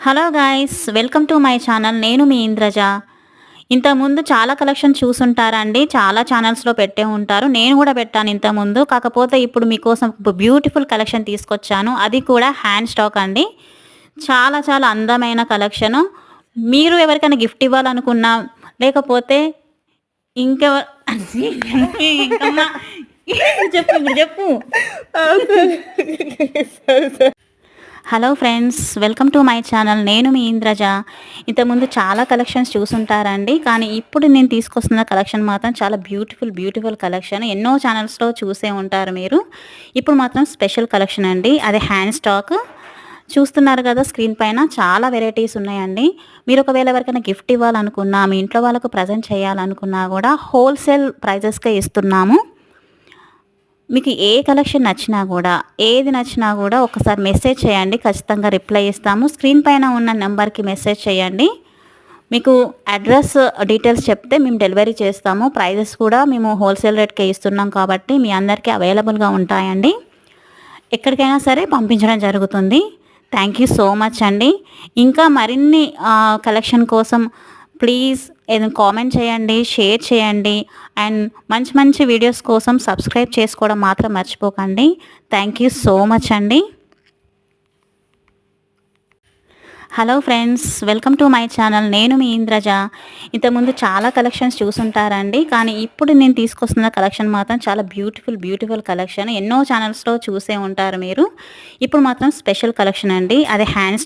Hello guys, welcome to my channel. నేను మీ ఇంద్రజ. ఇంతకుముందు చాలా కలెక్షన్ చూసుంటారండి. చాలా ఛానల్స్‌లో పెట్టే ఉంటారు. నేను కూడా పెట్టాను ఇంతకుముందు. కాకపోతే ఇప్పుడు మీకోసం బ్యూటిఫుల్ కలెక్షన్ తీసుకొచ్చాను. అది కూడా హ్యాండ్ స్టాక్ అండి. చాలా చాలా అందమైన కలెక్షను. మీరు ఎవరికైనా గిఫ్ట్ ఇవ్వాలనుకున్నా, లేకపోతే ఇంకెవ ఇంకమ్మా చెప్పు ఇప్పుడు చెప్పు. Hello friends, welcome to my channel. నేను మీ ఇంద్రజ. ఇంతకుముందు చాలా కలెక్షన్స్ చూసుంటారండి. కానీ ఇప్పుడు నేను తీసుకొస్తున్న కలెక్షన్ మాత్రం చాలా బ్యూటిఫుల్ కలెక్షన్. ఎన్నో ఛానల్స్‌లో చూసే ఉంటారు మీరు. ఇప్పుడు మాత్రం స్పెషల్ కలెక్షన్ అండి. అది హ్యాండ్ స్టాక్. చూస్తున్నారు కదా స్క్రీన్ పైన, చాలా వెరైటీస్ ఉన్నాయండి. మీరు ఒకవేళ ఎవరికైనా గిఫ్ట్ ఇవ్వాలనుకున్నా, మీ ఇంట్లో వాళ్ళకు ప్రజెంట్ చేయాలనుకున్నా కూడా హోల్సేల్ ప్రైజెస్‌కే ఇస్తున్నాము. మీకు ఏ కలెక్షన్ నచ్చినా కూడా, ఏది నచ్చినా కూడా ఒకసారి మెసేజ్ చేయండి. ఖచ్చితంగా రిప్లై ఇస్తాము. స్క్రీన్ పైన ఉన్న నెంబర్‌కి మెసేజ్ చేయండి. మీకు అడ్రస్ డీటెయిల్స్ చెప్తే మేము డెలివరీ చేస్తాము. ప్రైజెస్ కూడా మేము హోల్సేల్ రేట్‌కే ఇస్తున్నాం కాబట్టి మీ అందరికీ అవైలబుల్‌గా ఉంటాయండి. ఎక్కడికైనా సరే పంపించడం జరుగుతుంది. థ్యాంక్ యూ సో మచ్ అండి. ఇంకా మరిన్ని కలెక్షన్ కోసం ప్లీజ్ ఏదైనా కామెంట్ చేయండి, షేర్ చేయండి. అండ్ మంచి మంచి వీడియోస్ కోసం సబ్స్క్రైబ్ చేసుకోవడం మాత్రం మర్చిపోకండి. థ్యాంక్ యూ సో మచ్ అండి. Hello friends, welcome to my channel. నేను మీ ఇంద్రజ. ఇంతకుముందు చాలా కలెక్షన్స్ చూసుంటారండి. కానీ ఇప్పుడు నేను తీసుకొస్తున్న కలెక్షన్ మాత్రం చాలా బ్యూటిఫుల్ కలెక్షన్. ఎన్నో ఛానల్స్‌లో చూసే ఉంటారు మీరు. ఇప్పుడు మాత్రం స్పెషల్ కలెక్షన్ అండి. అది హ్యాండ్